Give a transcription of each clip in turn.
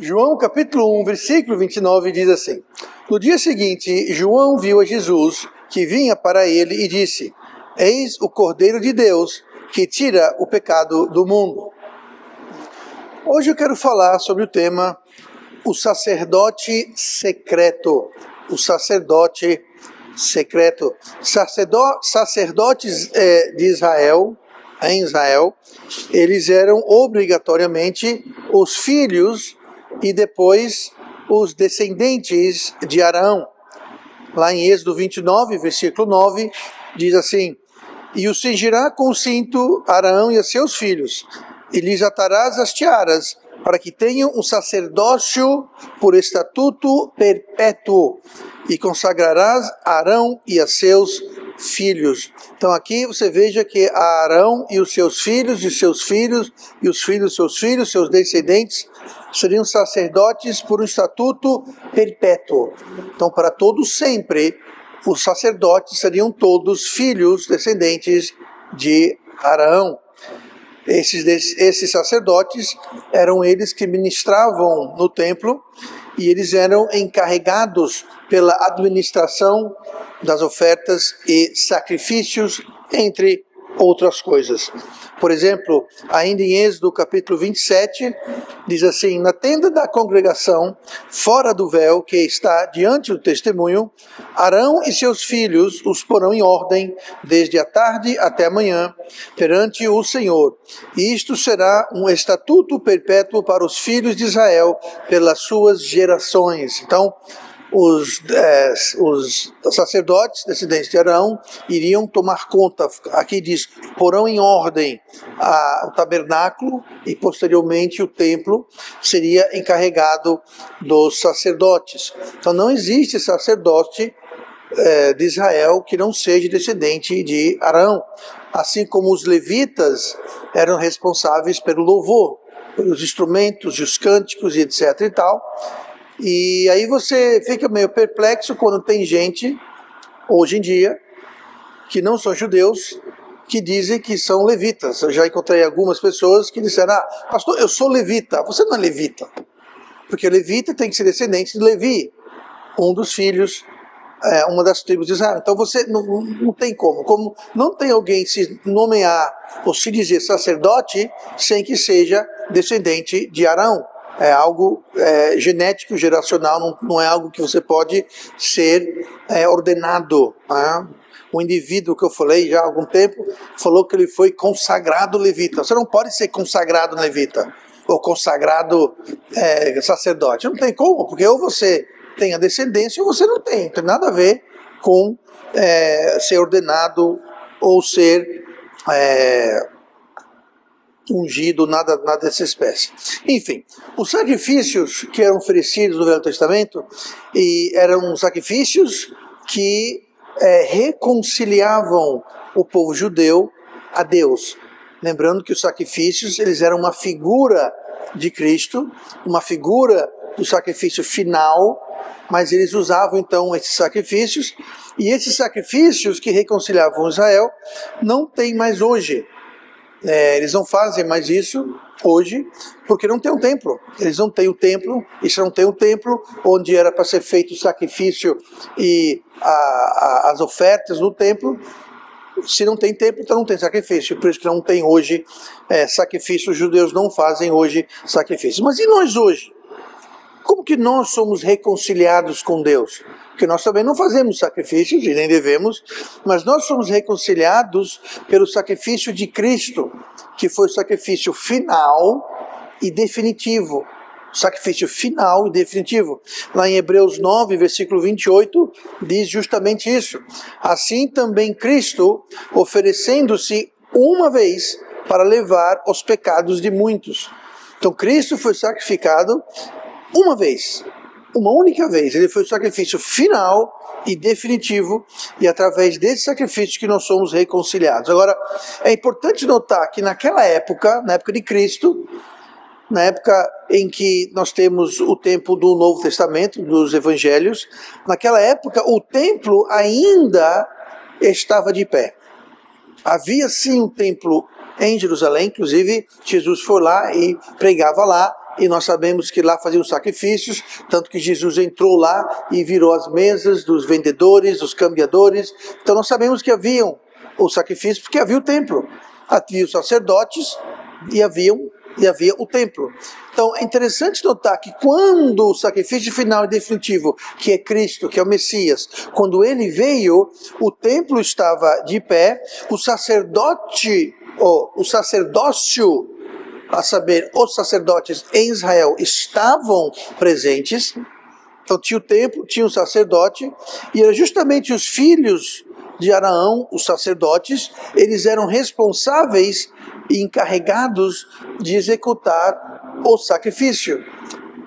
João capítulo 1, versículo 29 diz assim: No dia seguinte, João viu a Jesus, que vinha para ele, e disse: Eis o Cordeiro de Deus, que tira o pecado do mundo. Hoje eu quero falar sobre o tema o sacerdote secreto. O sacerdote secreto. Sacerdotes de Israel, em Israel, eles eram obrigatoriamente os filhos e depois os descendentes de Arão. Lá em Êxodo 29, versículo 9, diz assim: E o cingirá com o cinto Arão e a seus filhos, e lhes atarás as tiaras, para que tenham um sacerdócio por estatuto perpétuo, e consagrarás Arão e a seus filhos. Então aqui você veja que Arão e os seus filhos, e seus filhos, e os filhos dos seus filhos, seus descendentes, seriam sacerdotes por um estatuto perpétuo. Então, para todos sempre, os sacerdotes seriam todos filhos, descendentes de Arão. Esses sacerdotes eram eles que ministravam no templo e eles eram encarregados pela administração das ofertas e sacrifícios, entre outras coisas. Por exemplo, ainda em Êxodo capítulo 27, diz assim: Na tenda da congregação, fora do véu que está diante do testemunho, Arão e seus filhos os porão em ordem, desde a tarde até a manhã, perante o Senhor. E isto será um estatuto perpétuo para os filhos de Israel, pelas suas gerações. Então, os sacerdotes, descendentes de Arão, iriam tomar conta, aqui diz, porão em ordem o tabernáculo, e posteriormente o templo seria encarregado dos sacerdotes. Então não existe sacerdote de Israel que não seja descendente de Arão, assim como os levitas eram responsáveis pelo louvor, pelos instrumentos e os cânticos e etc e tal. E aí você fica meio perplexo quando tem gente, hoje em dia, que não são judeus, que dizem que são levitas. Eu já encontrei algumas pessoas que disseram: pastor, eu sou levita. Você não é levita, porque levita tem que ser descendente de Levi, um dos filhos, uma das tribos de Israel. Então você não tem como não tem alguém se nomear ou se dizer sacerdote sem que seja descendente de Arão. É algo genético, geracional, não é algo que você pode ser ordenado. O indivíduo que eu falei já há algum tempo falou que ele foi consagrado levita. Você não pode ser consagrado levita ou consagrado sacerdote. Não tem como, porque ou você tem a descendência ou você não tem. Não tem nada a ver com ser ordenado ou ser ungido, nada dessa espécie. Enfim, os sacrifícios que eram oferecidos no Velho Testamento eram sacrifícios que reconciliavam o povo judeu a Deus. Lembrando que os sacrifícios, eles eram uma figura de Cristo, uma figura do sacrifício final, mas eles usavam então esses sacrifícios, e esses sacrifícios que reconciliavam Israel não tem mais hoje. Eles não fazem mais isso hoje, porque não tem um templo. Eles não têm o templo, e se não tem um templo, onde era para ser feito o sacrifício e as ofertas no templo, se não tem templo, então não tem sacrifício. Por isso que não tem hoje sacrifício, os judeus não fazem hoje sacrifício. Mas e nós hoje? Como que nós somos reconciliados com Deus? Porque nós também não fazemos sacrifícios, e nem devemos, mas nós somos reconciliados pelo sacrifício de Cristo, que foi o sacrifício final e definitivo. Sacrifício final e definitivo. Lá em Hebreus 9, versículo 28, diz justamente isso. Assim também Cristo, oferecendo-se uma vez para levar os pecados de muitos. Então Cristo foi sacrificado uma vez, uma única vez. Ele foi o sacrifício final e definitivo, e através desse sacrifício que nós somos reconciliados. Agora, é importante notar que naquela época, na época de Cristo, na época em que nós temos o tempo do Novo Testamento, dos Evangelhos, naquela época o templo ainda estava de pé. Havia sim um templo em Jerusalém, inclusive Jesus foi lá e pregava lá, e nós sabemos que lá faziam sacrifícios, tanto que Jesus entrou lá e virou as mesas dos vendedores, dos cambiadores. Então nós sabemos que haviam os sacrifícios, porque havia o templo, havia os sacerdotes e havia o templo. Então é interessante notar que quando o sacrifício final e definitivo, que é Cristo, que é o Messias, quando ele veio, o templo estava de pé, o sacerdócio, a saber, os sacerdotes em Israel estavam presentes. Então tinha o templo, tinha o sacerdote, e era justamente os filhos de Arão, os sacerdotes, eles eram responsáveis e encarregados de executar o sacrifício.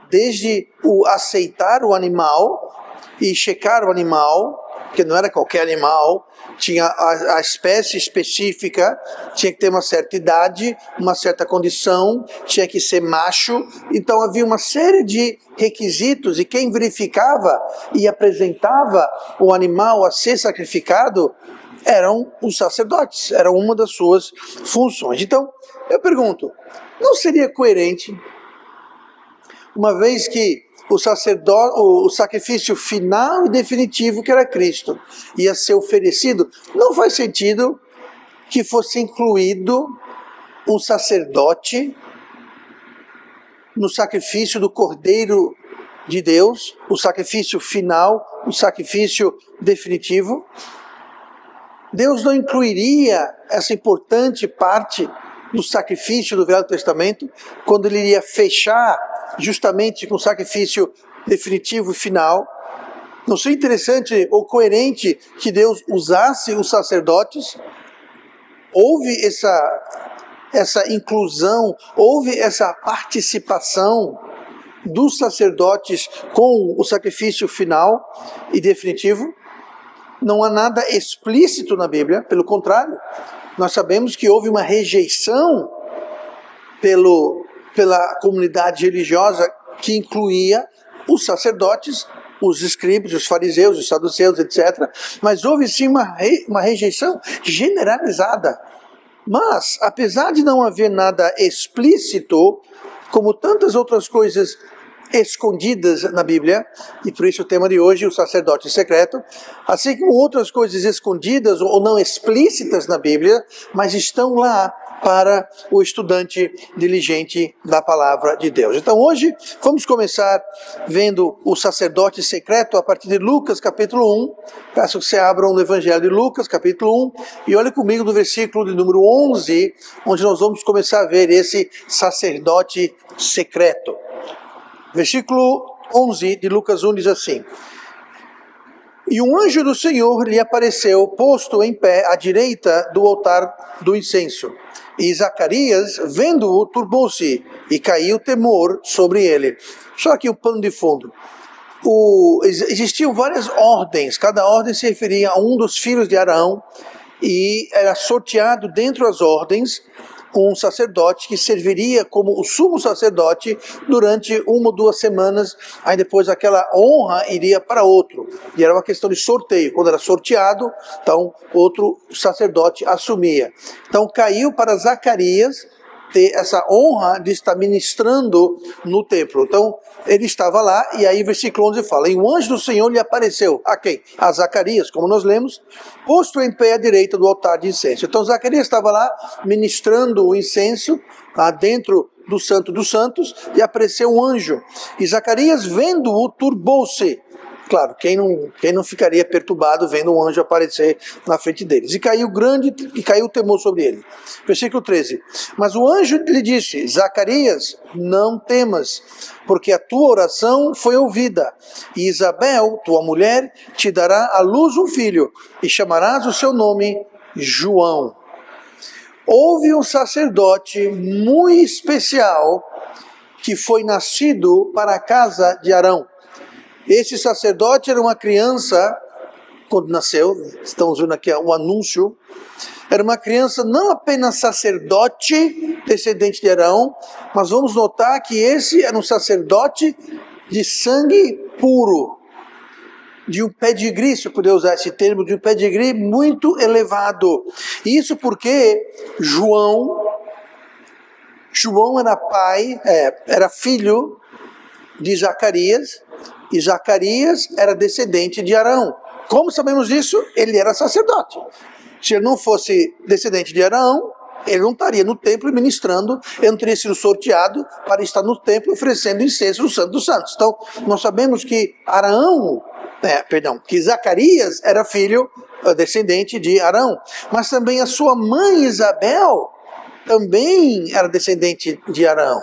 Desde o aceitar o animal e checar o animal, que não era qualquer animal, tinha a espécie específica, tinha que ter uma certa idade, uma certa condição, tinha que ser macho. Então havia uma série de requisitos, e quem verificava e apresentava o animal a ser sacrificado eram os sacerdotes, era uma das suas funções. Então eu pergunto, não seria coerente, uma vez que o sacrifício final e definitivo, que era Cristo, ia ser oferecido, não faz sentido que fosse incluído um sacerdote no sacrifício do Cordeiro de Deus, o sacrifício final, o sacrifício definitivo? Deus não incluiria essa importante parte do sacrifício do Velho Testamento, quando ele iria fechar justamente com o sacrifício definitivo e final? Não seria interessante ou coerente que Deus usasse os sacerdotes? Houve essa inclusão, houve essa participação dos sacerdotes com o sacrifício final e definitivo? Não há nada explícito na Bíblia, pelo contrário, nós sabemos que houve uma rejeição pela comunidade religiosa que incluía os sacerdotes, os escribas, os fariseus, os saduceus, etc. Mas houve sim uma rejeição generalizada. Mas, apesar de não haver nada explícito, como tantas outras coisas escondidas na Bíblia, e por isso o tema de hoje, o sacerdote secreto, assim como outras coisas escondidas ou não explícitas na Bíblia, mas estão lá para o estudante diligente da palavra de Deus. Então hoje vamos começar vendo o sacerdote secreto a partir de Lucas capítulo 1, peço que você abram no Evangelho de Lucas capítulo 1, e olhe comigo no versículo de número 11, onde nós vamos começar a ver esse sacerdote secreto. Versículo 11 de Lucas 1 diz assim: E um anjo do Senhor lhe apareceu, posto em pé à direita do altar do incenso. E Zacarias, vendo-o, turbou-se, e caiu temor sobre ele. Só aqui o pano de fundo. Existiam várias ordens, cada ordem se referia a um dos filhos de Arão, e era sorteado dentro das ordens um sacerdote que serviria como o sumo sacerdote durante 1 ou 2 semanas, aí depois aquela honra iria para outro, e era uma questão de sorteio. Quando era sorteado, então outro sacerdote assumia. Então caiu para Zacarias ter essa honra de estar ministrando no templo. Então ele estava lá, e aí versículo 11 fala: E o anjo do Senhor lhe apareceu. A quem? A Zacarias, como nós lemos, posto em pé à direita do altar de incenso. Então Zacarias estava lá ministrando o incenso, lá dentro do Santo dos Santos, e apareceu um anjo. E Zacarias, vendo-o, turbou-se. Claro, quem não ficaria perturbado vendo um anjo aparecer na frente deles? E caiu o temor sobre ele. Versículo 13. Mas o anjo lhe disse: Zacarias, não temas, porque a tua oração foi ouvida. E Isabel, tua mulher, te dará à luz um filho, e chamarás o seu nome João. Houve um sacerdote muito especial que foi nascido para a casa de Arão. Esse sacerdote era uma criança, quando nasceu, estamos vendo aqui o anúncio, era uma criança não apenas sacerdote, descendente de Arão, mas vamos notar que esse era um sacerdote de sangue puro. de um pedigree, se eu puder usar esse termo, de um pedigree muito elevado. Isso porque João era filho de Zacarias, e Zacarias era descendente de Arão. Como sabemos disso? Ele era sacerdote. Se ele não fosse descendente de Arão, ele não estaria no templo ministrando, ele não teria sido sorteado para estar no templo oferecendo incenso no Santo dos Santos. Então, nós sabemos que que Zacarias era filho, descendente de Arão, mas também a sua mãe Isabel também era descendente de Arão.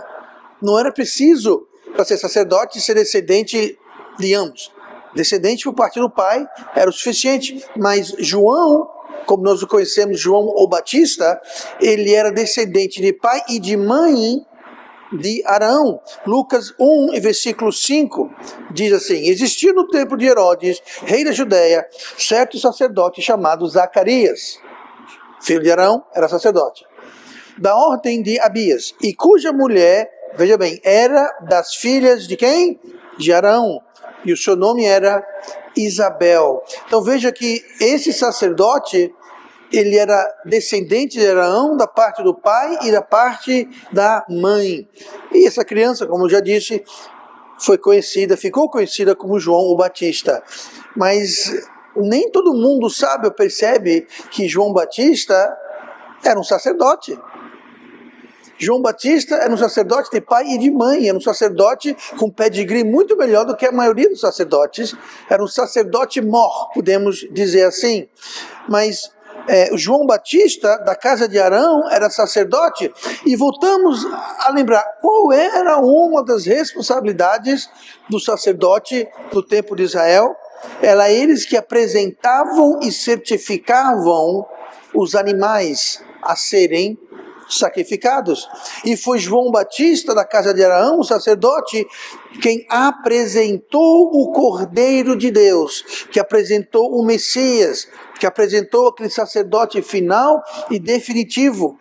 Não era preciso, para ser sacerdote, ser descendente de ambos. Descendente por parte do pai era o suficiente, mas João, como nós o conhecemos, João o Batista, ele era descendente de pai e de mãe de Arão. Lucas 1, versículo 5, diz assim: existia no tempo de Herodes, rei da Judéia, certo sacerdote chamado Zacarias, filho de Arão, era sacerdote, da ordem de Abias, e cuja mulher, veja bem, era das filhas de quem? De Arão, e o seu nome era Isabel. Então veja que esse sacerdote, ele era descendente de Arão, da parte do pai e da parte da mãe. E essa criança, como eu já disse, ficou conhecida como João o Batista. Mas nem todo mundo sabe ou percebe que João Batista era um sacerdote. João Batista era um sacerdote de pai e de mãe, era um sacerdote com pedigree muito melhor do que a maioria dos sacerdotes. Era um sacerdote mor, podemos dizer assim. Mas João Batista, da casa de Arão, era sacerdote. E voltamos a lembrar qual era uma das responsabilidades do sacerdote no tempo de Israel. Era eles que apresentavam e certificavam os animais a serem sacrificados. E foi João Batista, da casa de Arão, o sacerdote, quem apresentou o Cordeiro de Deus, que apresentou o Messias, que apresentou aquele sacerdote final e definitivo.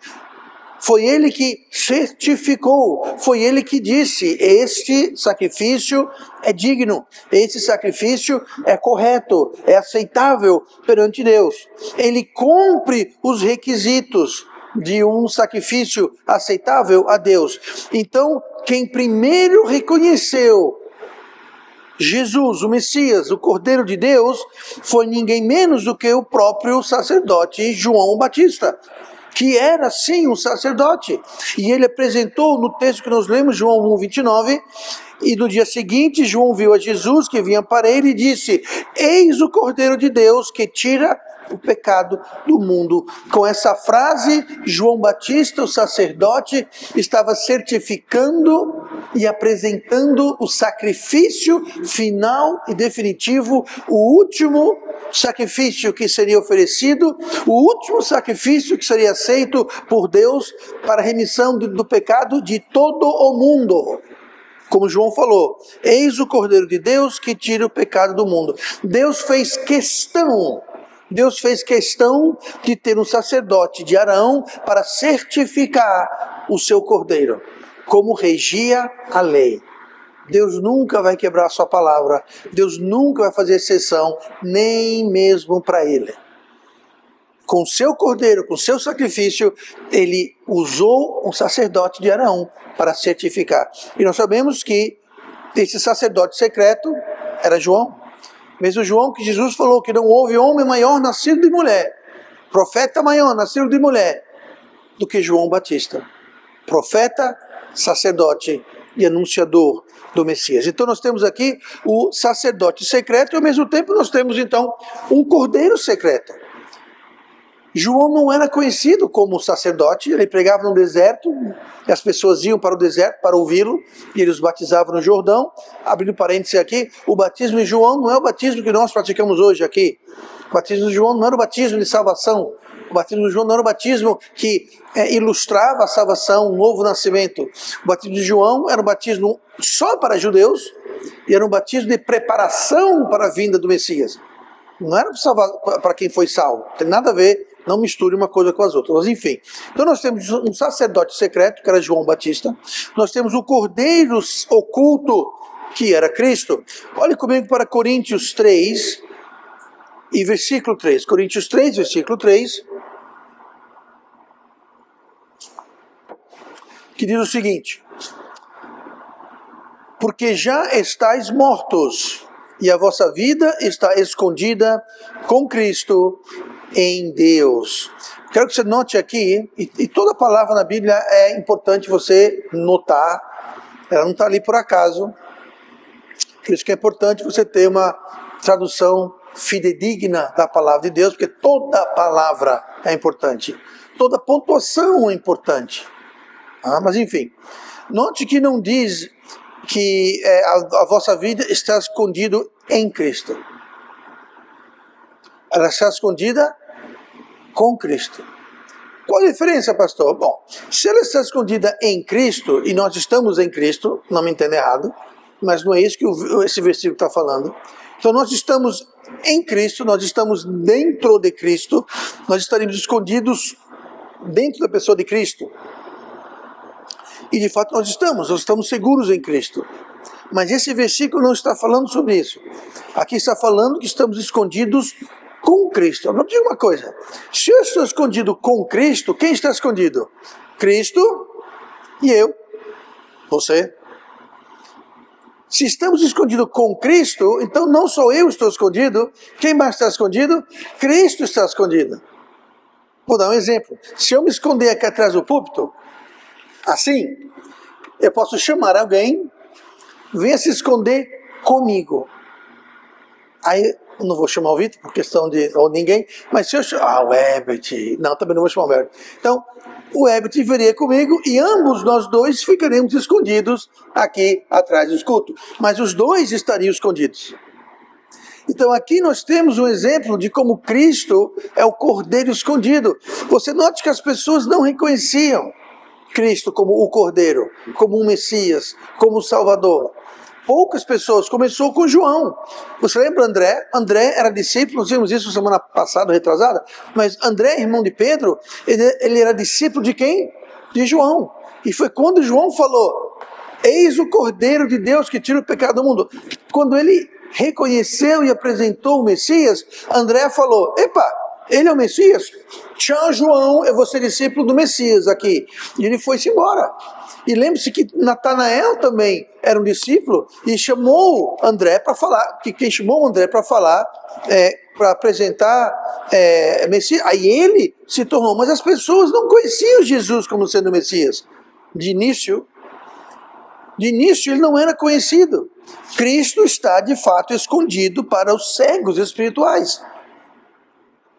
Foi ele que certificou, foi ele que disse: este sacrifício é digno, esse sacrifício é correto, é aceitável perante Deus. Ele cumpre os requisitos de um sacrifício aceitável a Deus. Então, quem primeiro reconheceu Jesus, o Messias, o Cordeiro de Deus, foi ninguém menos do que o próprio sacerdote João Batista, que era sim um sacerdote. E ele apresentou no texto que nós lemos, João 1:29, e no dia seguinte João viu a Jesus que vinha para ele e disse: eis o Cordeiro de Deus que tira o pecado do mundo. Com essa frase, João Batista, o sacerdote, estava certificando e apresentando o sacrifício final e definitivo, o último sacrifício que seria oferecido, o último sacrifício que seria aceito por Deus para a remissão do pecado de todo o mundo. Como João falou: eis o Cordeiro de Deus que tira o pecado do mundo. Deus fez questão de ter um sacerdote de Arão para certificar o seu cordeiro, como regia a lei. Deus nunca vai quebrar a sua palavra, Deus nunca vai fazer exceção, nem mesmo para ele. Com seu cordeiro, com seu sacrifício, ele usou um sacerdote de Arão para certificar. E nós sabemos que esse sacerdote secreto era João. Mesmo João, que Jesus falou que não houve homem maior nascido de mulher, profeta maior nascido de mulher, do que João Batista. Profeta, sacerdote e anunciador do Messias. Então nós temos aqui o sacerdote secreto e ao mesmo tempo nós temos então um cordeiro secreto. João não era conhecido como sacerdote, ele pregava no deserto, e as pessoas iam para o deserto para ouvi-lo, e ele os batizava no Jordão. Abrindo parênteses aqui, o batismo de João não é o batismo que nós praticamos hoje aqui. O batismo de João não era o batismo de salvação, o batismo de João não era o batismo que ilustrava a salvação, um novo nascimento. O batismo de João era um batismo só para judeus, e era um batismo de preparação para a vinda do Messias. Não era para quem foi salvo, não tem nada a ver. Não misture uma coisa com as outras, mas enfim. Então nós temos um sacerdote secreto, que era João Batista. Nós temos o cordeiro oculto, que era Cristo. Olhe comigo para Coríntios 3 e versículo 3. Coríntios 3, versículo 3. Que diz o seguinte: porque já estáis mortos, e a vossa vida está escondida com Cristo em Deus. Quero que você note aqui, e toda palavra na Bíblia é importante você notar, ela não está ali por acaso, por isso que é importante você ter uma tradução fidedigna da palavra de Deus, porque toda palavra é importante, toda pontuação é importante. Mas enfim, note que não diz que a vossa vida está escondida em Cristo. Ela está escondida com Cristo. Qual a diferença, pastor? Bom, se ela está escondida em Cristo, e nós estamos em Cristo, não me entenda errado, mas não é isso que esse versículo está falando. Então nós estamos em Cristo, nós estamos dentro de Cristo, nós estaremos escondidos dentro da pessoa de Cristo. E de fato nós estamos seguros em Cristo. Mas esse versículo não está falando sobre isso. Aqui está falando que estamos escondidos com Cristo. Agora diga uma coisa: se eu estou escondido com Cristo, quem está escondido? Cristo e eu, você. Se estamos escondidos com Cristo, então não só eu estou escondido. Quem mais está escondido? Cristo está escondido. Vou dar um exemplo. Se eu me esconder aqui atrás do púlpito, assim, eu posso chamar alguém, venha se esconder comigo. Aí, eu não vou chamar o Vitor por questão de, ou ninguém, mas se eu chamar, o Herbert, não, também não vou chamar o Herbert. Então, o Herbert viria comigo e ambos nós dois ficaremos escondidos aqui atrás do escudo. Mas os dois estariam escondidos. Então aqui nós temos um exemplo de como Cristo é o Cordeiro escondido. Você note que as pessoas não reconheciam Cristo como o Cordeiro, como o Messias, como o Salvador. Poucas pessoas, começou com João. Você lembra André? André era discípulo, nós vimos isso semana passada, retrasada, mas André, irmão de Pedro, ele era discípulo de quem? De João. E foi quando João falou: eis o Cordeiro de Deus que tira o pecado do mundo. Quando ele reconheceu e apresentou o Messias, André falou: epa, ele é o Messias? Tchau, João, eu vou ser discípulo do Messias aqui. E ele foi-se embora. E lembre-se que Natanael também era um discípulo e chamou André para falar, que quem chamou André para falar, para apresentar Messias, aí ele se tornou, mas as pessoas não conheciam Jesus como sendo Messias. De início ele não era conhecido. Cristo está de fato escondido para os cegos espirituais.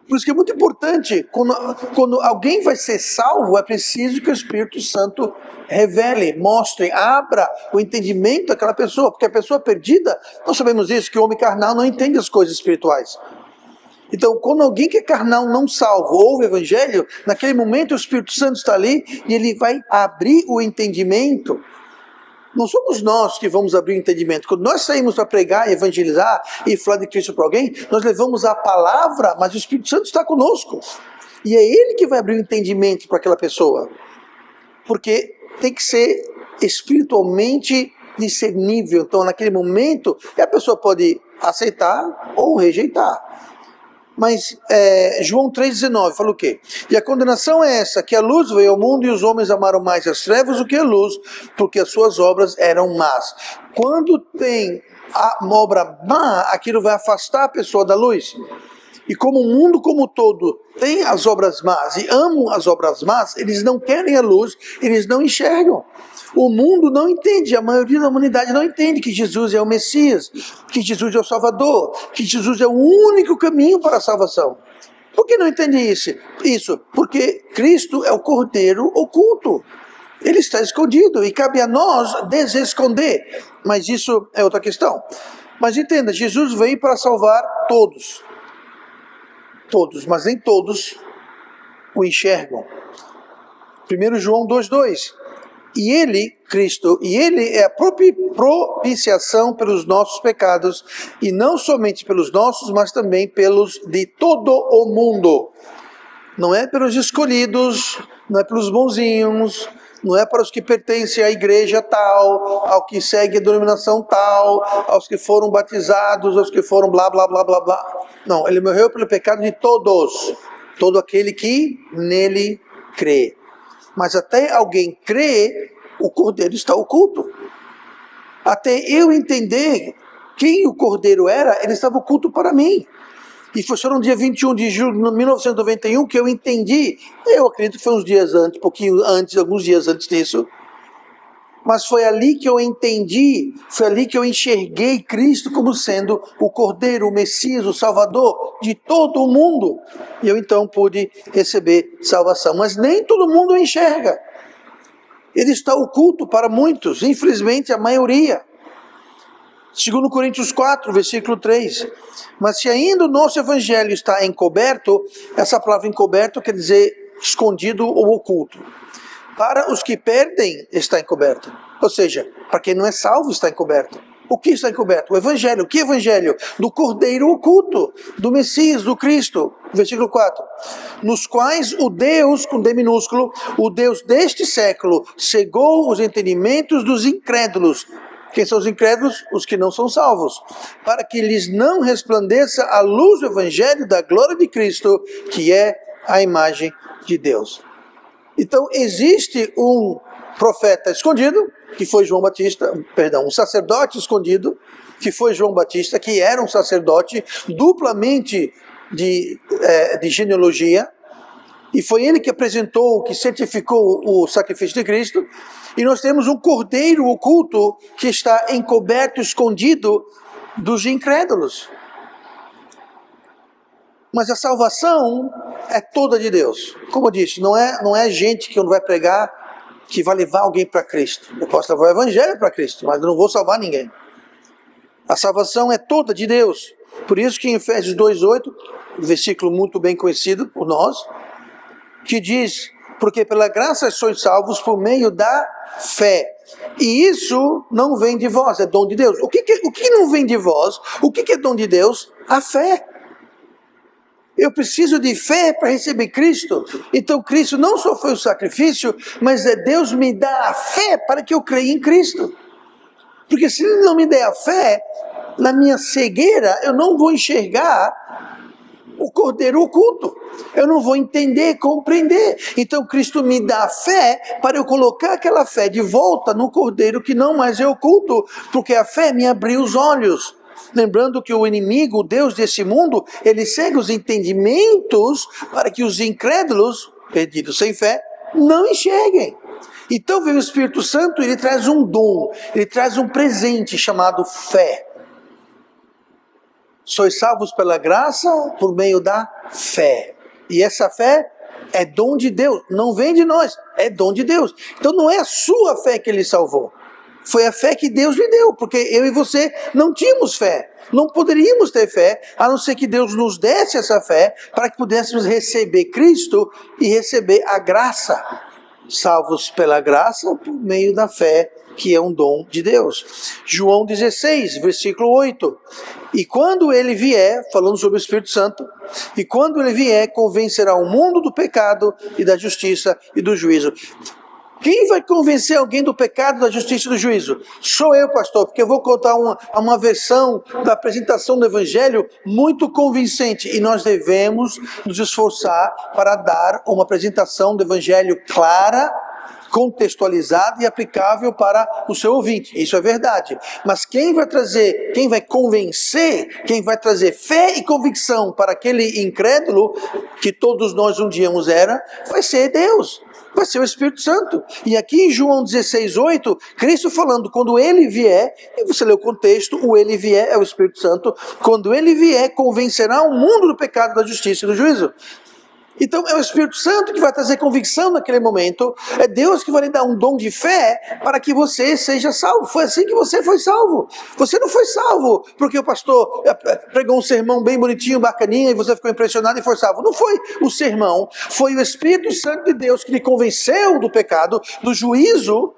Por isso que é muito importante, quando alguém vai ser salvo, é preciso que o Espírito Santo revele, mostre, abra o entendimento daquela pessoa, porque a pessoa perdida, nós sabemos isso, que o homem carnal não entende as coisas espirituais. Então, quando alguém que é carnal não salvo, ouve o Evangelho, naquele momento o Espírito Santo está ali e ele vai abrir o entendimento. Não somos nós que vamos abrir o entendimento. Quando nós saímos para pregar, evangelizar e falar de Cristo para alguém, nós levamos a palavra, mas o Espírito Santo está conosco. E é Ele que vai abrir o entendimento para aquela pessoa. Porque tem que ser espiritualmente discernível. Então, naquele momento, a pessoa pode aceitar ou rejeitar. Mas João 3,19 fala o quê? E a condenação é essa, que a luz veio ao mundo e os homens amaram mais as trevas do que a luz, porque as suas obras eram más. Quando tem uma obra má, aquilo vai afastar a pessoa da luz. E como o mundo como todo tem as obras más e amam as obras más, eles não querem a luz, eles não enxergam. O mundo não entende, a maioria da humanidade não entende que Jesus é o Messias, que Jesus é o Salvador, que Jesus é o único caminho para a salvação. Por que não entende isso? Porque Cristo é o Cordeiro oculto. Ele está escondido e cabe a nós desesconder. Mas isso é outra questão. Mas entenda, Jesus veio para salvar todos. Todos, mas nem todos o enxergam. 1 João 2,2. E ele, Cristo, é a propiciação pelos nossos pecados, e não somente pelos nossos, mas também pelos de todo o mundo. Não é pelos escolhidos, não é pelos bonzinhos, Não é para os que pertencem à igreja tal, ao que segue a denominação tal, aos que foram batizados, aos que foram blá, blá, blá, blá, blá. Não, ele morreu pelo pecado de todos. Todo aquele que nele crê. Mas até alguém crer, o Cordeiro está oculto. Até eu entender quem o Cordeiro era, ele estava oculto para mim. E foi só no dia 21 de julho de 1991 que eu entendi. Eu acredito que foi uns dias antes, um pouquinho antes, alguns dias antes disso. Mas foi ali que eu entendi, foi ali que eu enxerguei Cristo como sendo o Cordeiro, o Messias, o Salvador de todo o mundo. E eu então pude receber salvação. Mas nem todo mundo o enxerga. Ele está oculto para muitos, infelizmente a maioria. 2 Coríntios 4, versículo 3. Mas se ainda o nosso evangelho está encoberto, essa palavra encoberto quer dizer escondido ou oculto. Para os que perdem, está encoberto. Ou seja, para quem não é salvo, está encoberto. O que está encoberto? O evangelho. O que evangelho? Do Cordeiro oculto, do Messias, do Cristo. Versículo 4. Nos quais o Deus, com D minúsculo, o Deus deste século, cegou os entendimentos dos incrédulos. Quem são os incrédulos? Os que não são salvos. Para que lhes não resplandeça a luz do evangelho da glória de Cristo, que é a imagem de Deus. Então, existe um profeta escondido, que foi João Batista, um sacerdote escondido, que foi João Batista, que era um sacerdote duplamente de genealogia, e foi ele que apresentou, que certificou o sacrifício de Cristo, e nós temos um cordeiro oculto que está encoberto, escondido dos incrédulos. Mas a salvação é toda de Deus. Como eu disse, não é gente que não vai pregar que vai levar alguém para Cristo. Eu posso levar o evangelho para Cristo, mas eu não vou salvar ninguém. A salvação é toda de Deus. Por isso que em Efésios 2:8, versículo muito bem conhecido por nós, que diz: porque pela graça sois salvos por meio da fé. E isso não vem de vós, é dom de Deus. O que não vem de vós? O que é dom de Deus? A fé. Eu preciso de fé para receber Cristo. Então Cristo não só foi o sacrifício, mas Deus me dá a fé para que eu creia em Cristo. Porque se Ele não me der a fé, na minha cegueira eu não vou enxergar o Cordeiro oculto. Eu não vou entender, compreender. Então Cristo me dá a fé para eu colocar aquela fé de volta no Cordeiro que não mais é oculto. Porque a fé me abriu os olhos. Lembrando que o inimigo, o Deus desse mundo, ele cega os entendimentos para que os incrédulos, perdidos sem fé, não enxerguem. Então vem o Espírito Santo, ele traz um dom, ele traz um presente chamado fé. Sois salvos pela graça por meio da fé. E essa fé é dom de Deus, não vem de nós, é dom de Deus. Então não é a sua fé que ele salvou. Foi a fé que Deus lhe deu, porque eu e você não tínhamos fé. Não poderíamos ter fé, a não ser que Deus nos desse essa fé, para que pudéssemos receber Cristo e receber a graça. Salvos pela graça por meio da fé, que é um dom de Deus. João 16, versículo 8. E quando ele vier, falando sobre o Espírito Santo, e quando ele vier, convencerá o mundo do pecado e da justiça e do juízo. Quem vai convencer alguém do pecado, da justiça e do juízo? Sou eu, pastor, porque eu vou contar uma versão da apresentação do Evangelho muito convincente. E nós devemos nos esforçar para dar uma apresentação do Evangelho clara, contextualizada e aplicável para o seu ouvinte. Isso é verdade. Mas quem vai convencer, quem vai trazer fé e convicção para aquele incrédulo, que todos nós um dia era, vai ser Deus. Vai ser o Espírito Santo. E aqui em João 16:8, Cristo falando, quando ele vier, e você lê o contexto, o ele vier é o Espírito Santo, quando ele vier, convencerá o mundo do pecado, da justiça e do juízo. Então é o Espírito Santo que vai trazer convicção naquele momento, é Deus que vai lhe dar um dom de fé para que você seja salvo. Foi assim que você foi salvo. Você não foi salvo porque o pastor pregou um sermão bem bonitinho, bacaninha, e você ficou impressionado e foi salvo. Não foi o sermão, foi o Espírito Santo de Deus que lhe convenceu do pecado, do juízo,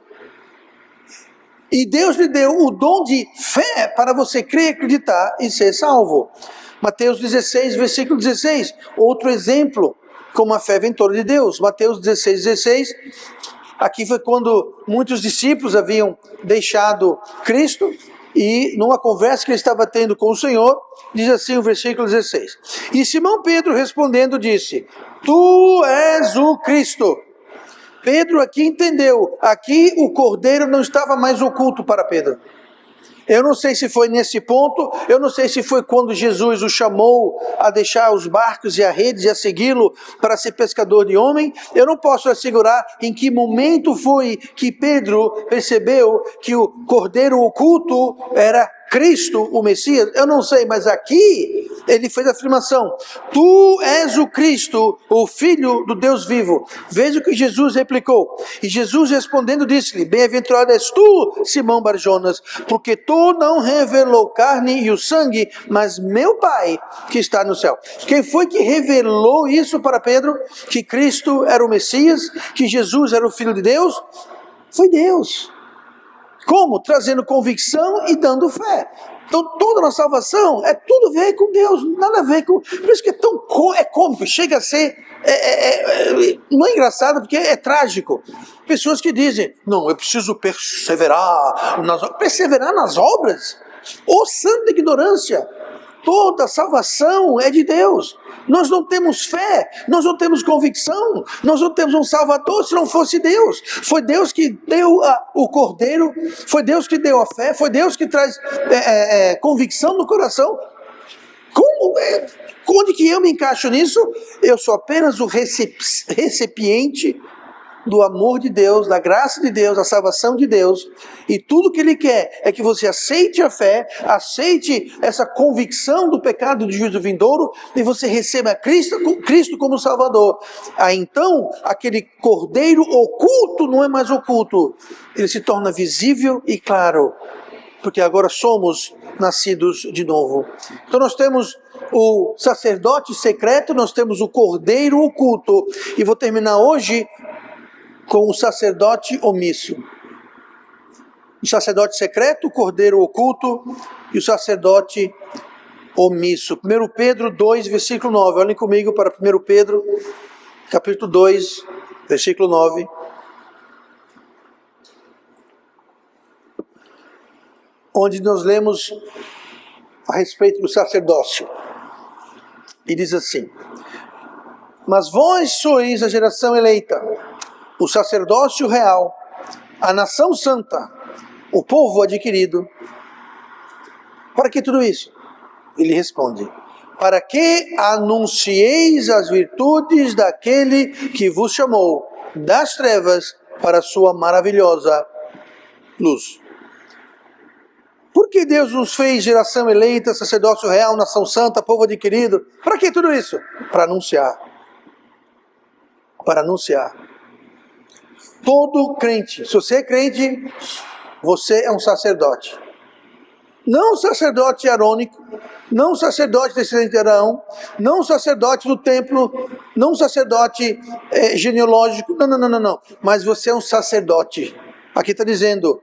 e Deus lhe deu o dom de fé para você crer, acreditar e ser salvo. Mateus 16, versículo 16, outro exemplo, como a fé ventora de Deus. Mateus 16:16, Aqui foi quando muitos discípulos haviam deixado Cristo, e numa conversa que ele estava tendo com o Senhor, diz assim o versículo 16: E Simão Pedro respondendo disse: Tu és o Cristo. Pedro aqui entendeu, aqui o cordeiro não estava mais oculto para Pedro. Eu não sei se foi nesse ponto, eu não sei se foi quando Jesus o chamou a deixar os barcos e a redes e a segui-lo para ser pescador de homem. Eu não posso assegurar em que momento foi que Pedro percebeu que o cordeiro oculto era Cristo, o Messias. Eu não sei, mas aqui ele fez a afirmação: Tu és o Cristo, o Filho do Deus vivo. Veja o que Jesus replicou. E Jesus respondendo disse-lhe: Bem-aventurado és tu, Simão Barjonas, porque tu não revelou carne e o sangue, mas meu Pai que está no céu. Quem foi que revelou isso para Pedro? Que Cristo era o Messias, que Jesus era o Filho de Deus? Foi Deus. Como? Trazendo convicção e dando fé. Então toda a nossa salvação é tudo a ver com Deus, nada a ver com... Por isso que é tão cômico, chega a ser... não é engraçado, porque é trágico. Pessoas que dizem: não, eu preciso perseverar nas obras. Ô santa ignorância! Toda salvação é de Deus. Nós não temos fé, nós não temos convicção, nós não temos um Salvador se não fosse Deus. Foi Deus que deu o Cordeiro, foi Deus que deu a fé, foi Deus que traz convicção no coração. Onde que eu me encaixo nisso? Eu sou apenas o recipiente do amor de Deus, da graça de Deus, da salvação de Deus, e tudo que Ele quer é que você aceite a fé, aceite essa convicção do pecado, do juízo vindouro, e você receba Cristo como Salvador. Aí então, aquele cordeiro oculto não é mais oculto, ele se torna visível e claro, porque agora somos nascidos de novo. Então nós temos o sacerdote secreto, nós temos o cordeiro oculto, e vou terminar hoje com o sacerdote omisso. O sacerdote secreto, o cordeiro oculto e o sacerdote omisso. 1 Pedro 2, versículo 9. Olhem comigo para 1 Pedro, capítulo 2, versículo 9. Onde nós lemos a respeito do sacerdócio. E diz assim: Mas vós sois a geração eleita, o sacerdócio real, a nação santa, o povo adquirido. Para que tudo isso? Ele responde: para que anuncieis as virtudes daquele que vos chamou das trevas para a sua maravilhosa luz. Por que Deus nos fez geração eleita, sacerdócio real, nação santa, povo adquirido? Para que tudo isso? Para anunciar. Para anunciar. Todo crente, se você é crente, você é um sacerdote. Não um sacerdote arônico, não um sacerdote descendente de Arão, não um sacerdote do templo, não um sacerdote genealógico, não. Mas você é um sacerdote. Aqui está dizendo: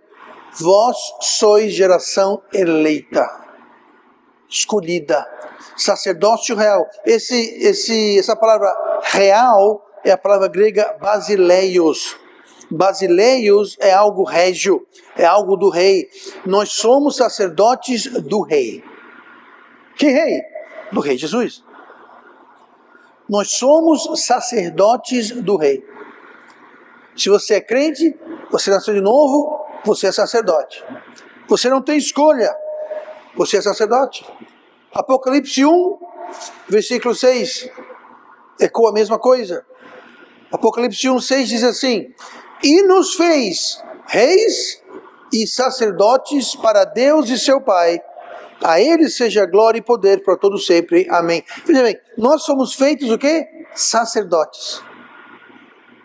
vós sois geração eleita, escolhida, sacerdócio real. Essa palavra real é a palavra grega basileios. Basileios é algo régio, é algo do rei. Nós somos sacerdotes do rei. Que rei? Do rei Jesus. Nós somos sacerdotes do rei. Se você é crente, você nasceu de novo, você é sacerdote. Você não tem escolha, você é sacerdote. Apocalipse 1, versículo 6, ecoa a mesma coisa. Apocalipse 1, 6 diz assim: e nos fez reis e sacerdotes para Deus e seu Pai. A Ele seja glória e poder para todos sempre. Amém. Veja bem, nós somos feitos o quê? Sacerdotes.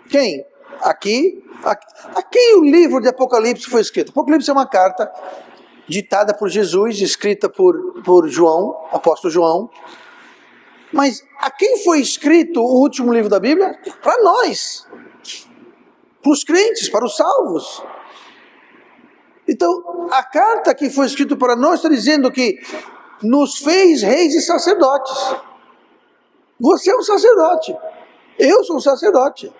Quem? Aqui, a quem o livro de Apocalipse foi escrito? Apocalipse é uma carta ditada por Jesus, escrita por João, apóstolo João. Mas a quem foi escrito o último livro da Bíblia? Para nós. Para os crentes, para os salvos. Então, a carta que foi escrita para nós está dizendo que nos fez reis e sacerdotes. Você é um sacerdote. Eu sou um sacerdote.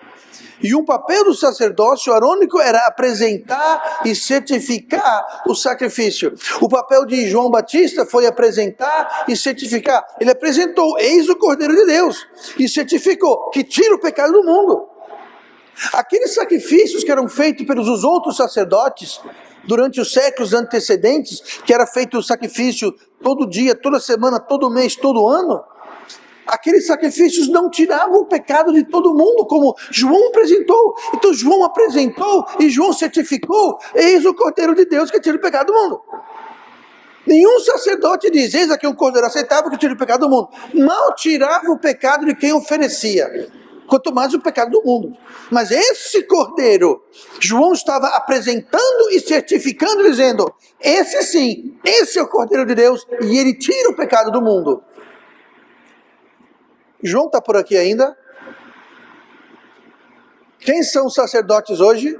E um papel do sacerdócio arônico era apresentar e certificar o sacrifício. O papel de João Batista foi apresentar e certificar. Ele apresentou, eis o Cordeiro de Deus, e certificou, que tira o pecado do mundo. Aqueles sacrifícios que eram feitos pelos outros sacerdotes, durante os séculos antecedentes, que era feito o sacrifício todo dia, toda semana, todo mês, todo ano, aqueles sacrifícios não tiravam o pecado de todo mundo, como João apresentou. Então João apresentou e João certificou, eis o Cordeiro de Deus que tira o pecado do mundo. Nenhum sacerdote diz, eis aqui um cordeiro aceitável que tira o pecado do mundo. Mal tirava o pecado de quem oferecia, quanto mais o pecado do mundo. Mas esse cordeiro, João estava apresentando e certificando, dizendo, esse sim, esse é o Cordeiro de Deus, e ele tira o pecado do mundo. João está por aqui ainda? Quem são os sacerdotes hoje?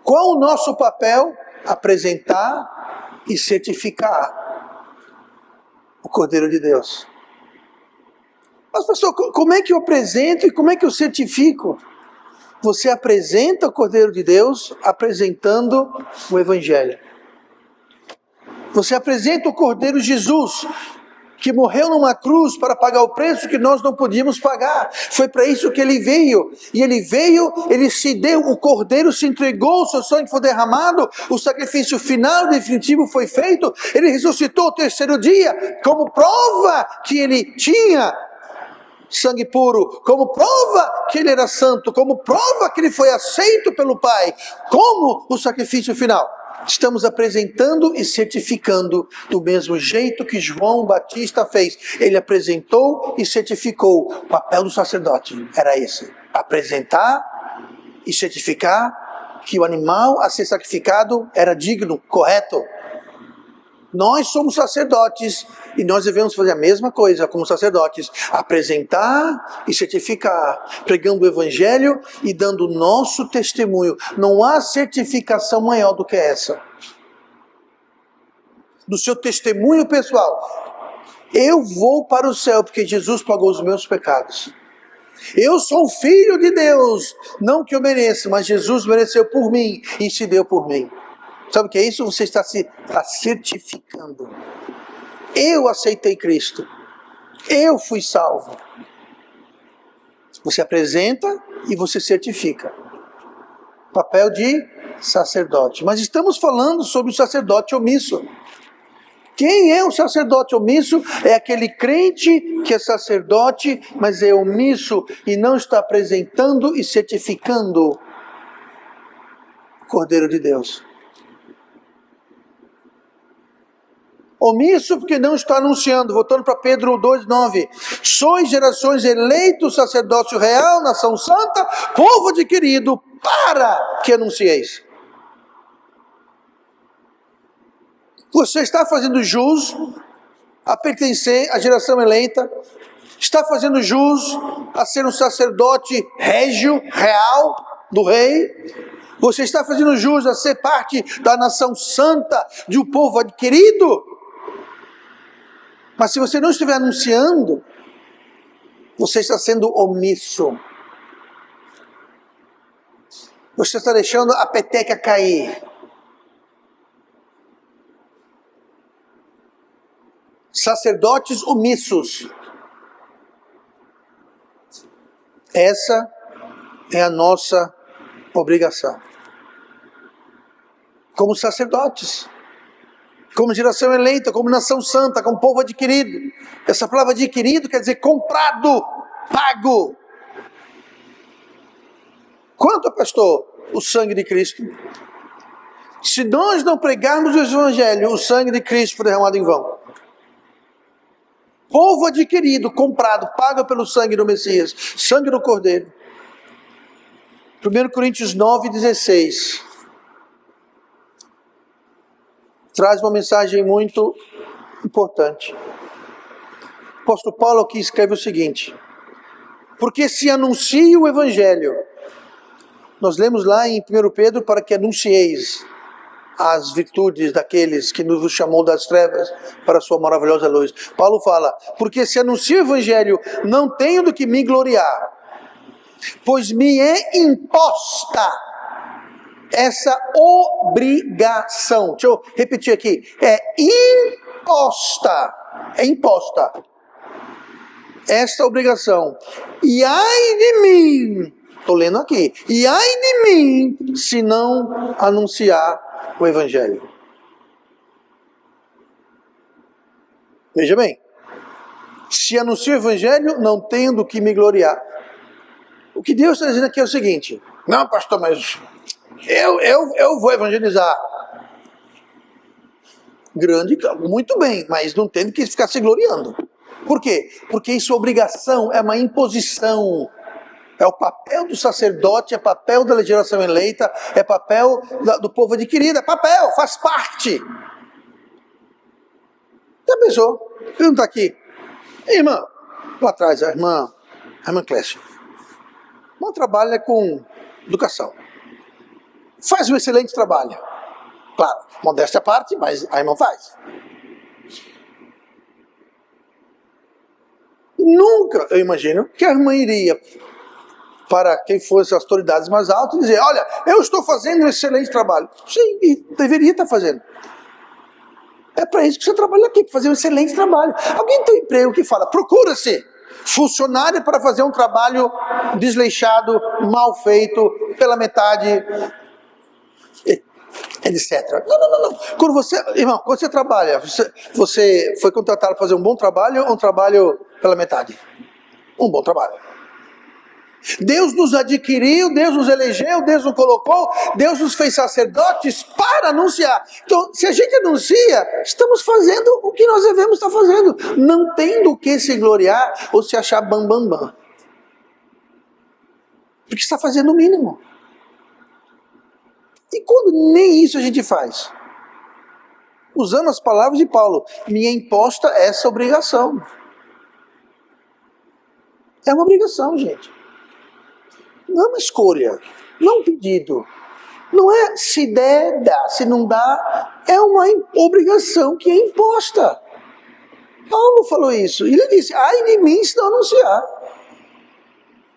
Qual o nosso papel? Apresentar e certificar o Cordeiro de Deus. Mas pastor, como é que eu apresento e como é que eu certifico? Você apresenta o Cordeiro de Deus apresentando o Evangelho. Você apresenta o Cordeiro Jesus, que morreu numa cruz para pagar o preço que nós não podíamos pagar. Foi para isso que ele veio. E ele veio, ele se deu, o Cordeiro se entregou, o seu sangue foi derramado, o sacrifício final, definitivo foi feito. Ele ressuscitou o terceiro dia, como prova que ele tinha sangue puro, como prova que ele era santo, como prova que ele foi aceito pelo Pai, como o sacrifício final. Estamos apresentando e certificando do mesmo jeito que João Batista fez. Ele apresentou e certificou. O papel do sacerdote era esse: apresentar e certificar que o animal a ser sacrificado era digno, correto. Nós somos sacerdotes e nós devemos fazer a mesma coisa como sacerdotes: apresentar e certificar, pregando o Evangelho e dando o nosso testemunho. Não há certificação maior do que essa. Do seu testemunho pessoal. Eu vou para o céu porque Jesus pagou os meus pecados. Eu sou filho de Deus, não que eu mereça, mas Jesus mereceu por mim e se deu por mim. Sabe o que é isso? Você está certificando. Eu aceitei Cristo. Eu fui salvo. Você apresenta e você certifica. Papel de sacerdote. Mas estamos falando sobre o sacerdote omisso. Quem é o sacerdote omisso? É aquele crente que é sacerdote, mas é omisso e não está apresentando e certificando o Cordeiro de Deus. Omisso porque não está anunciando. Voltando para Pedro 2,9. Sois gerações eleitos, sacerdócio real, nação santa, povo adquirido, para que anuncieis. Você está fazendo jus a pertencer à geração eleita? Está fazendo jus a ser um sacerdote régio, real, do rei? Você está fazendo jus a ser parte da nação santa, de um povo adquirido? Mas se você não estiver anunciando, você está sendo omisso. Você está deixando a peteca cair. Sacerdotes omissos. Essa é a nossa obrigação. Como sacerdotes. Como geração eleita, como nação santa, como povo adquirido. Essa palavra adquirido quer dizer comprado, pago. Quanto, pastor? O sangue de Cristo. Se nós não pregarmos o Evangelho, o sangue de Cristo foi derramado em vão. Povo adquirido, comprado, pago pelo sangue do Messias, sangue do Cordeiro. 1 Coríntios 9,16. Traz uma mensagem muito importante. O apóstolo Paulo aqui escreve o seguinte: porque se anuncia o Evangelho, nós lemos lá em 1 Pedro, para que anuncieis. as virtudes daqueles que nos chamou das trevas para a sua maravilhosa luz. Paulo fala, porque se anuncio o evangelho, não tenho do que me gloriar, pois me é imposta essa obrigação. Deixa eu repetir aqui, é imposta esta obrigação. E ai de mim, estou lendo aqui, e ai de mim se não anunciar o evangelho. Veja bem, se anuncio o evangelho, não tenho do que muito O que Deus está dizendo aqui é o seguinte, não pastor, mas eu vou evangelizar. Muito bem, mas não tem que ficar se gloriando. Por quê? Porque isso é obrigação, é uma imposição. É o papel do sacerdote, é papel da legislação eleita, é papel do povo adquirido, é papel, faz parte. Já pensou? Ele não está aqui. Irmã, lá atrás, a irmã Clécia. A irmã trabalha com educação. Faz um excelente trabalho. Claro, modéstia à parte, mas a irmã faz. Nunca, eu imagino, que a irmã iria para quem fosse as autoridades mais altas e dizer, olha, eu estou fazendo um excelente trabalho. Sim, e deveria estar fazendo. É para isso que você trabalha aqui, para fazer um excelente trabalho. Alguém tem um emprego que fala, procura-se funcionário para fazer um trabalho desleixado, mal feito, pela metade, etc. Não. Quando você trabalha, você foi contratado para fazer um bom trabalho ou um trabalho pela metade? Um bom trabalho. Deus nos adquiriu, Deus nos elegeu, Deus nos colocou, Deus nos fez sacerdotes para anunciar. Então, se a gente anuncia, estamos fazendo o que nós devemos estar fazendo. Não tem do que se gloriar ou se achar bam. Porque está fazendo o mínimo. E quando nem isso a gente faz? Usando as palavras de Paulo, me é imposta essa obrigação. É uma obrigação, gente. Não é uma escolha, não é um pedido. Não é se der, dá, se não dá, é uma obrigação que é imposta. Paulo falou isso, e ele disse, ai de mim se não anunciar.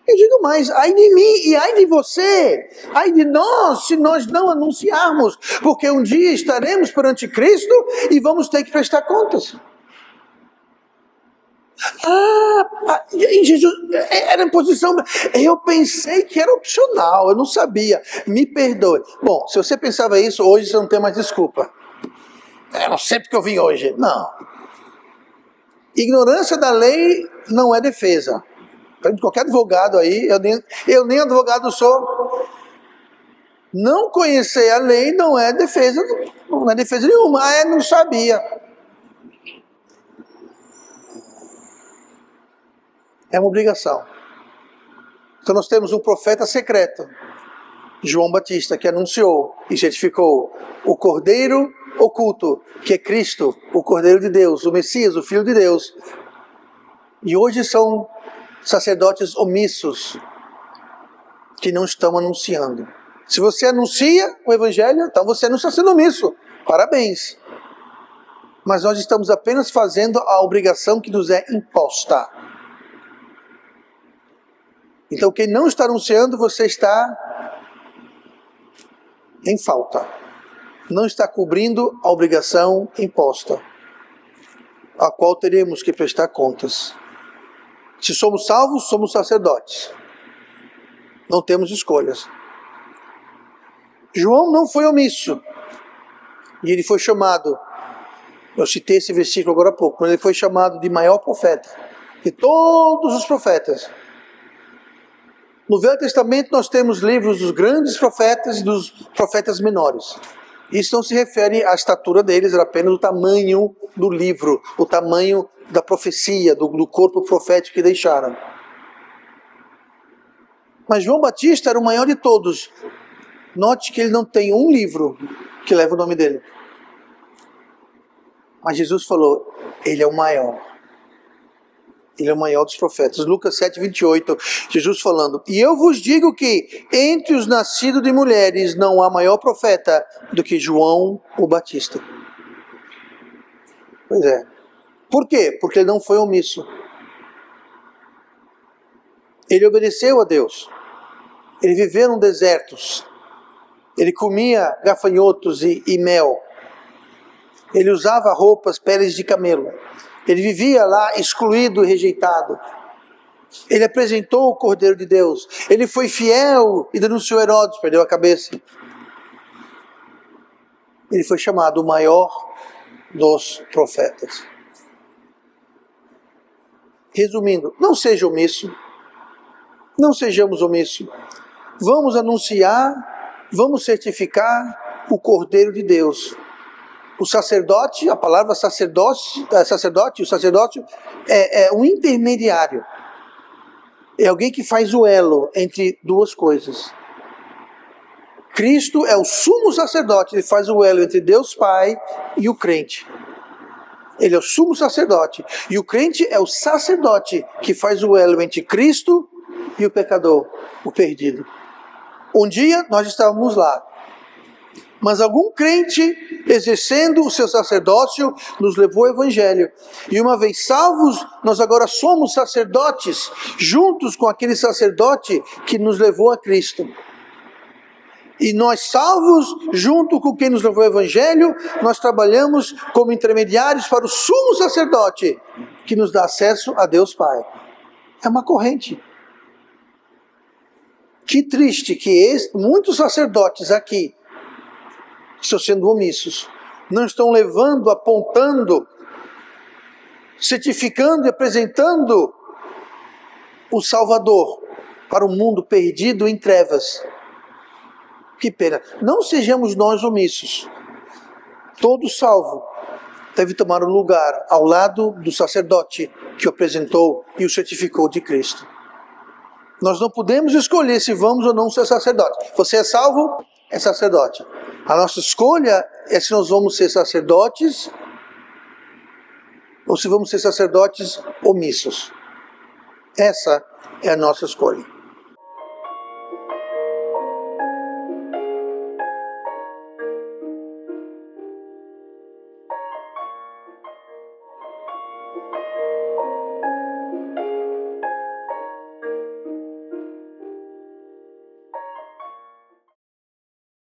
Eu digo mais, ai de mim e ai de você, ai de nós se nós não anunciarmos, porque um dia estaremos perante Cristo e vamos ter que prestar contas. Jesus, era em posição. Eu pensei que era opcional, eu não sabia. Me perdoe. Bom, se você pensava isso, hoje você não tem mais desculpa. Eu não sei porque eu vim hoje. Não. Ignorância da lei não é defesa. Qualquer advogado aí, eu nem advogado sou. Não conhecer a lei não é defesa nenhuma. Não sabia. É uma obrigação. Então nós temos um profeta secreto, João Batista, que anunciou e certificou o Cordeiro oculto, que é Cristo, o Cordeiro de Deus, o Messias, o Filho de Deus. E hoje são sacerdotes omissos, que não estão anunciando. Se você anuncia o Evangelho, então você não está sendo omisso. Parabéns. Mas nós estamos apenas fazendo a obrigação que nos é imposta. Então, quem não está anunciando, você está em falta. Não está cobrindo a obrigação imposta, a qual teremos que prestar contas. Se somos salvos, somos sacerdotes. Não temos escolhas. João não foi omisso. E ele foi chamado, eu citei esse versículo agora há pouco, quando ele foi chamado de maior profeta de todos os profetas. No Velho Testamento nós temos livros dos grandes profetas e dos profetas menores. Isso não se refere à estatura deles, era apenas o tamanho do livro, o tamanho da profecia, do corpo profético que deixaram. Mas João Batista era o maior de todos. Note que ele não tem um livro que leva o nome dele. Mas Jesus falou, ele é o maior. Ele é o maior dos profetas. Lucas 7:28, Jesus falando: e eu vos digo que entre os nascidos de mulheres não há maior profeta do que João o Batista. Pois é. Por quê? Porque ele não foi omisso. Ele obedeceu a Deus. Ele viveu em desertos. Ele comia gafanhotos e mel. Ele usava roupas, peles de camelo. Ele vivia lá excluído e rejeitado. Ele apresentou o Cordeiro de Deus. Ele foi fiel e denunciou Herodes, perdeu a cabeça. Ele foi chamado o maior dos profetas. Resumindo, não seja omisso. Não sejamos omissos. Vamos anunciar, vamos certificar o Cordeiro de Deus. O sacerdote, a palavra sacerdote, o sacerdócio é um intermediário. É alguém que faz o elo entre duas coisas. Cristo é o sumo sacerdote, ele faz o elo entre Deus Pai e o crente. Ele é o sumo sacerdote. E o crente é o sacerdote que faz o elo entre Cristo e o pecador, o perdido. Um dia nós estávamos lá. Mas algum crente, exercendo o seu sacerdócio, nos levou ao Evangelho. E uma vez salvos, nós agora somos sacerdotes, juntos com aquele sacerdote que nos levou a Cristo. E nós salvos, junto com quem nos levou ao Evangelho, nós trabalhamos como intermediários para o sumo sacerdote, que nos dá acesso a Deus Pai. É uma corrente. Que triste que muitos sacerdotes aqui estão sendo omissos. Não estão levando, apontando, certificando e apresentando o Salvador para o mundo perdido em trevas. Que pena. Não sejamos nós omissos. Todo salvo deve tomar o lugar ao lado do sacerdote que o apresentou e o certificou de Cristo. Nós não podemos escolher se vamos ou não ser sacerdote. Você é salvo? É sacerdote. A nossa escolha é se nós vamos ser sacerdotes ou se vamos ser sacerdotes omissos. Essa é a nossa escolha.